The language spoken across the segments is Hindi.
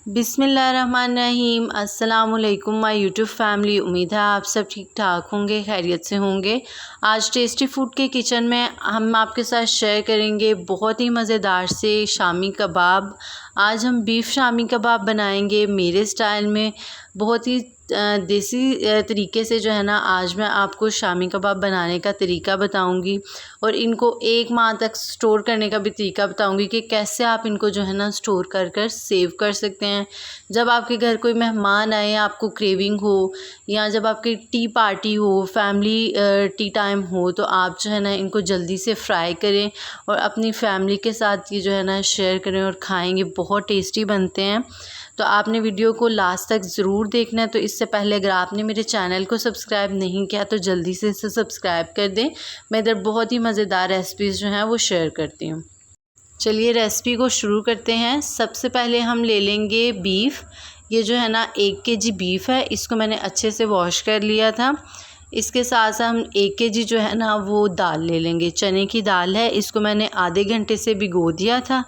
बिस्मिल्लाहिर्रहमानिर्रहीम। अस्सलामुअलैकुम माय यूट्यूब फैमिली। उम्मीद है आप सब ठीक ठाक होंगे, खैरियत से होंगे। आज टेस्टी फूड के किचन में हम आपके साथ शेयर करेंगे बहुत ही मज़ेदार से शामी कबाब। आज हम बीफ शामी कबाब बनाएंगे मेरे स्टाइल में, बहुत ही देसी तरीके से जो है ना। आज मैं आपको शामी कबाब बनाने का तरीका बताऊंगी और इनको 1 माह तक स्टोर करने का भी तरीका बताऊंगी कि कैसे आप इनको जो है ना स्टोर कर कर सेव कर सकते हैं। जब आपके घर कोई मेहमान आए, आपको क्रेविंग हो, या जब आपकी टी पार्टी हो, फैमिली टी टाइम हो, तो आप जो है ना इनको जल्दी से फ्राई करें और अपनी फैमिली के साथ ये जो है ना शेयर करें और खाएँगे। बहुत टेस्टी बनते हैं। तो आपने वीडियो को लास्ट तक ज़रूर देखना है। तो इससे पहले अगर आपने मेरे चैनल को सब्सक्राइब नहीं किया तो जल्दी से इसे सब्सक्राइब कर दें। मैं इधर बहुत ही मज़ेदार रेसिपीज़ जो हैं वो शेयर करती हूँ। चलिए रेसिपी को शुरू करते हैं। सबसे पहले हम ले लेंगे बीफ। ये जो है ना 1 केजी बीफ है, इसको मैंने अच्छे से वॉश कर लिया था। इसके साथ साथ हम 1 केजी जो है ना वो दाल ले लेंगे। चने की दाल है, इसको मैंने आधे घंटे से भिगो दिया था।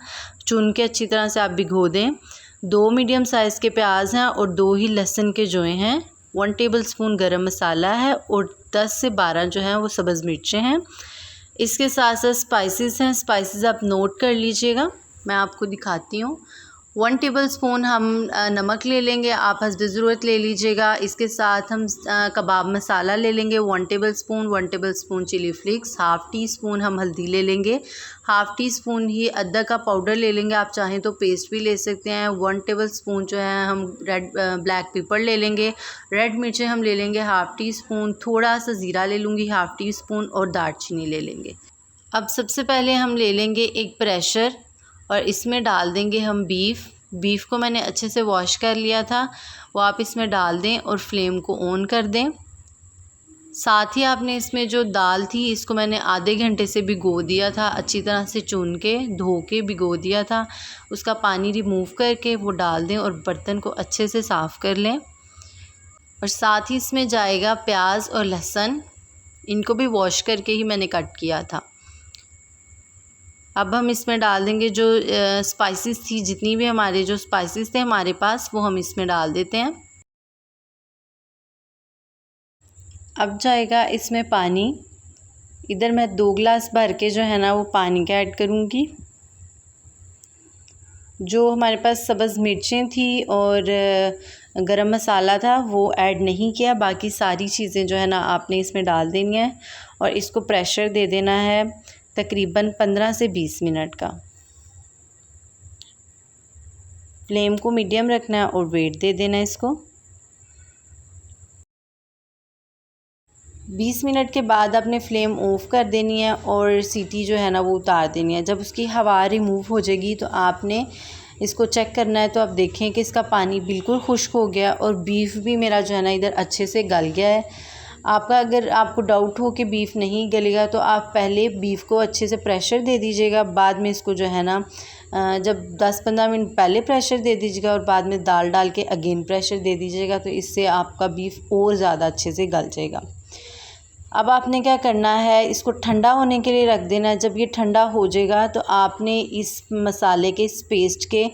चुन के अच्छी तरह से आप भिगो दें। 2 मीडियम साइज़ के प्याज हैं और 2 ही लहसुन के जोए हैं। 1 टेबलस्पून गरम मसाला है और 10 से 12 जो हैं वो सब्ज़ मिर्चें हैं। इसके साथ साथ स्पाइसेस हैं, स्पाइसेस आप नोट कर लीजिएगा, मैं आपको दिखाती हूँ। 1 टेबलस्पून हम नमक ले लेंगे, आप हस्ब ज़रूरत ले लीजिएगा। इसके साथ हम कबाब मसाला ले लेंगे 1 tablespoon, 1 tablespoon chilli flakes, half teaspoon हम हल्दी ले लेंगे, हाफ़ टी स्पून ही अदरक का पाउडर ले लेंगे, आप चाहें तो पेस्ट भी ले सकते हैं। 1 टेबलस्पून जो है हम ब्लैक पेपर ले लेंगे। रेड मिर्चें हम ले लेंगे हाफ़ टी स्पून, थोड़ा सा ज़ीरा ले लूँगी हाफ़ टी स्पून और दालचीनी ले लेंगे। अब सबसे पहले हम ले लेंगे एक प्रेशर और इसमें डाल देंगे हम बीफ को मैंने अच्छे से वॉश कर लिया था, वो आप इसमें डाल दें और फ्लेम को ऑन कर दें। साथ ही आपने इसमें जो दाल थी इसको मैंने आधे घंटे से भिगो दिया था, अच्छी तरह से चुन के धो के भिगो दिया था। उसका पानी रिमूव करके वो डाल दें और बर्तन को अच्छे से साफ़ कर लें। और साथ ही इसमें जाएगा प्याज और लहसुन, इनको भी वॉश करके ही मैंने कट किया था। अब हम इसमें डाल देंगे जो स्पाइसेस थी, जितनी भी हमारे जो स्पाइसेस थे हमारे पास, वो हम इसमें डाल देते हैं। अब जाएगा इसमें पानी। इधर मैं 2 गिलास भर के जो है ना वो पानी का ऐड करूँगी। जो हमारे पास सब्ज़ मिर्चें थी और गरम मसाला था वो ऐड नहीं किया, बाकी सारी चीज़ें जो है ना आपने इसमें डाल देनी है और इसको प्रेशर दे देना है तकरीबन 15 से 20 मिनट का। फ्लेम को मीडियम रखना है और वेट दे देना है इसको। 20 मिनट के बाद आपने फ्लेम ऑफ कर देनी है और सीटी जो है ना वो उतार देनी है। जब उसकी हवा रिमूव हो जाएगी तो आपने इसको चेक करना है। तो आप देखें कि इसका पानी बिल्कुल खुश्क हो गया और बीफ भी मेरा जो है ना इधर अच्छे से गल गया है। अगर आपको डाउट हो कि बीफ नहीं गलेगा तो आप पहले बीफ को अच्छे से प्रेशर दे दीजिएगा, बाद में इसको जो है ना जब 10-15 मिनट पहले प्रेशर दे दीजिएगा और बाद में दाल डाल के अगेन प्रेशर दे दीजिएगा, तो इससे आपका बीफ और ज़्यादा अच्छे से गल जाएगा। अब आपने क्या करना है, इसको ठंडा होने के लिए रख देना है। जब ये ठंडा हो जाएगा तो आपने इस मसाले के, इस पेस्ट के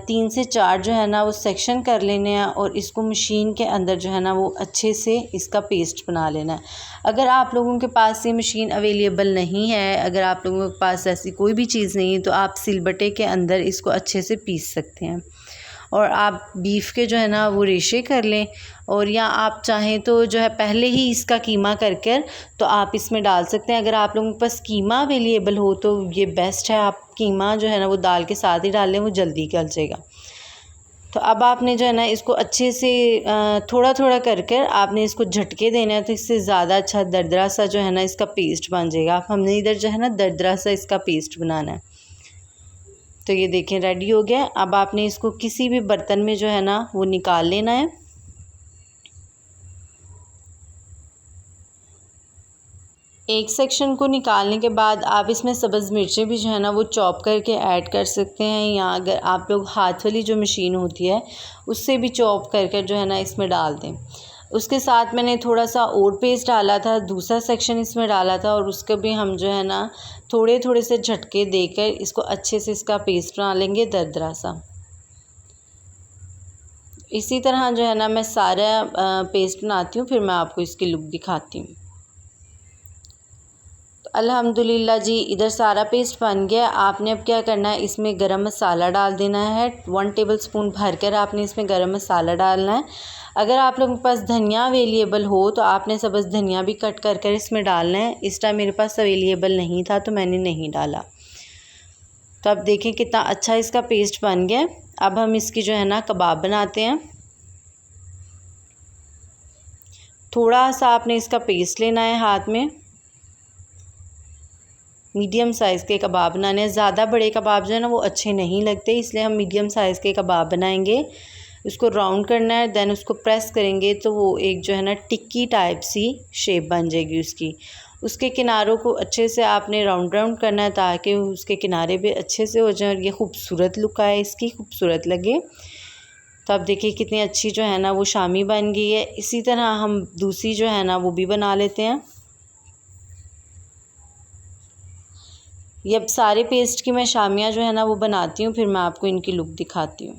3 से 4 जो है ना वो सेक्शन कर लेने हैं और इसको मशीन के अंदर जो है ना वो अच्छे से इसका पेस्ट बना लेना है। अगर आप लोगों के पास ये मशीन अवेलेबल नहीं है, अगर आप लोगों के पास ऐसी कोई भी चीज़ नहीं है, तो आप सिलबट्टे के अंदर इसको अच्छे से पीस सकते हैं और आप बीफ के जो है ना वो रेशे कर लें। और या आप चाहें तो जो है पहले ही इसका कीमा कर कर तो आप इसमें डाल सकते हैं। अगर आप लोगों के पास कीमा अवेलेबल हो तो ये बेस्ट है, आप कीमा जो है ना वो दाल के साथ ही डाल लें, वो जल्दी गल जाएगा। तो अब आपने जो है ना इसको अच्छे से थोड़ा थोड़ा कर कर आपने इसको झटके देना है, तो इससे ज़्यादा अच्छा दरदरा सा जो है ना इसका पेस्ट बन जाएगा। हमने इधर जो है ना दरदरा सा इसका पेस्ट बनाना है। तो ये देखें रेडी हो गया। अब आपने इसको किसी भी बर्तन में जो है ना वो निकाल लेना है। एक सेक्शन को निकालने के बाद आप इसमें सब्ज़ मिर्चें भी जो है ना वो चॉप करके ऐड कर सकते हैं, या अगर आप लोग हाथ वाली जो मशीन होती है उससे भी चॉप करके जो है ना इसमें डाल दें। उसके साथ मैंने थोड़ा सा और पेस्ट डाला था, दूसरा सेक्शन इसमें डाला था और उसको भी हम जो है ना थोड़े थोड़े से झटके देकर इसको अच्छे से इसका पेस्ट बना लेंगे दरदरा सा। इसी तरह जो है ना मैं सारा पेस्ट बनाती हूँ, फिर मैं आपको इसकी लुक दिखाती हूँ। तो अल्हम्दुलिल्लाह जी इधर सारा पेस्ट बन गया। आपने अब क्या करना है, इसमें गरम मसाला डाल देना है। 1 टेबलस्पून भरकर आपने इसमें गरम मसाला डालना है। अगर आप लोगों के पास धनिया अवेलेबल हो तो आपने सब्ज़ धनिया भी कट कर कर इसमें डालना है। इस टाइम मेरे पास अवेलेबल नहीं था तो मैंने नहीं डाला। तो अब देखें कितना अच्छा इसका पेस्ट बन गया। अब हम इसकी जो है ना कबाब बनाते हैं। थोड़ा सा आपने इसका पेस्ट लेना है हाथ में। मीडियम साइज़ के कबाब बनाने हैं। ज़्यादा बड़े कबाब जो है ना वो अच्छे नहीं लगते, इसलिए हम मीडियम साइज़ के कबाब बनाएंगे। उसको राउंड करना है, देन उसको प्रेस करेंगे तो वो एक जो है ना टिक्की टाइप सी शेप बन जाएगी उसकी। उसके किनारों को अच्छे से आपने राउंड राउंड करना है ताकि उसके किनारे भी अच्छे से हो जाए और ये खूबसूरत लुक आए, इसकी खूबसूरत लगे। तो अब देखिए कितनी अच्छी जो है ना वो शामी बन गई है। इसी तरह हम दूसरी जो है ना वो भी बना लेते हैं। ये अब सारे पेस्ट की मैं शामियाँ जो है ना वो बनाती हूँ, फिर मैं आपको इनकी लुक दिखाती हूँ।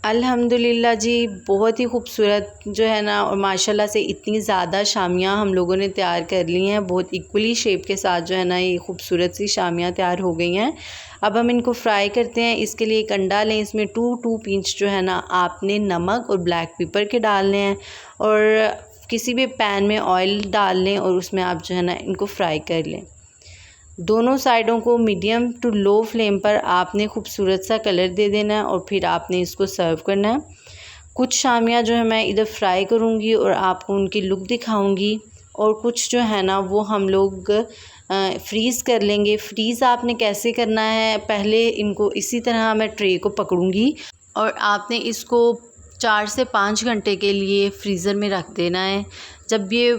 अल्हम्दुलिल्लाह जी बहुत ही खूबसूरत जो है ना और माशाल्लाह से इतनी ज़्यादा शामियाँ हम लोगों ने तैयार कर ली हैं। बहुत इक्वली शेप के साथ जो है ना ये खूबसूरत सी शामियाँ तैयार हो गई हैं। अब हम इनको फ्राई करते हैं। इसके लिए एक अंडा लें, इसमें 2 पिंच जो है ना आपने नमक और ब्लैक पेपर के डालने हैं और किसी भी पैन में ऑयल डाल लें और उसमें आप जो है ना इनको फ्राई कर लें। दोनों साइडों को मीडियम टू लो फ्लेम पर आपने खूबसूरत सा कलर दे देना है और फिर आपने इसको सर्व करना है। कुछ शामियाँ जो है मैं इधर फ्राई करूँगी और आपको उनकी लुक दिखाऊँगी और कुछ जो है ना वो हम लोग फ्रीज़ कर लेंगे। फ्रीज़ आपने कैसे करना है, पहले इनको इसी तरह मैं ट्रे को पकड़ूँगी और आपने इसको 4 से 5 घंटे के लिए फ्रीज़र में रख देना है। जब ये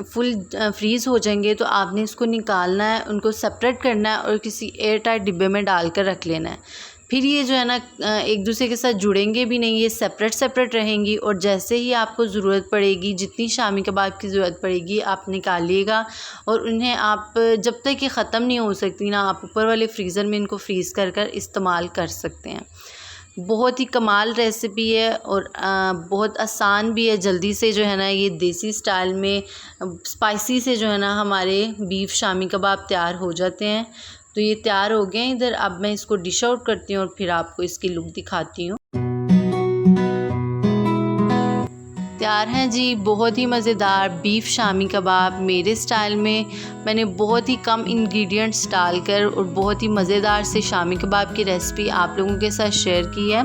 फुल फ्रीज़ हो जाएंगे तो आपने इसको निकालना है, उनको सेपरेट करना है और किसी एयर टाइट डिब्बे में डाल कर रख लेना है। फिर ये जो है ना एक दूसरे के साथ जुड़ेंगे भी नहीं, ये सेपरेट रहेंगी और जैसे ही आपको ज़रूरत पड़ेगी, जितनी शामी कबाब की ज़रूरत पड़ेगी आप निकालिएगा और उन्हें आप जब तक ये ख़त्म नहीं हो सकती ना आप ऊपर वाले फ्रीज़र में इनको फ्रीज़ कर कर इस्तेमाल कर सकते हैं। बहुत ही कमाल रेसिपी है और बहुत आसान भी है। जल्दी से जो है ना ये देसी स्टाइल में स्पाइसी से जो है ना हमारे बीफ शामी कबाब तैयार हो जाते हैं। तो ये तैयार हो गए हैं इधर। अब मैं इसको डिश आउट करती हूँ और फिर आपको इसकी लुक दिखाती हूँ। तैयार हैं जी बहुत ही मज़ेदार बीफ शामी कबाब मेरे स्टाइल में। मैंने बहुत ही कम इंग्रेडिएंट्स डालकर और बहुत ही मज़ेदार से शामी कबाब की रेसिपी आप लोगों के साथ शेयर की है।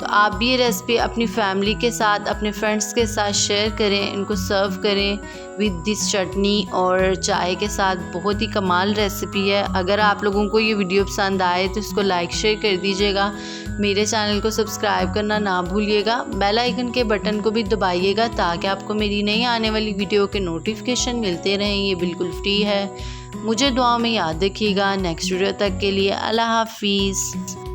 तो आप भी ये रेसिपी अपनी फैमिली के साथ, अपने फ्रेंड्स के साथ शेयर करें, इनको सर्व करें विद दिस चटनी और चाय के साथ। बहुत ही कमाल रेसिपी है। अगर आप लोगों को ये वीडियो पसंद आए तो इसको लाइक शेयर कर दीजिएगा। मेरे चैनल को सब्सक्राइब करना ना भूलिएगा। बेल आइकन के बटन को भी दबाइएगा ताकि आपको मेरी नई आने वाली वीडियो के नोटिफिकेशन मिलते रहें। ये बिल्कुल फ्री है। मुझे दुआ में याद रखिएगा। नेक्स्ट वीडियो तक के लिए अल्लाह हाफिज़।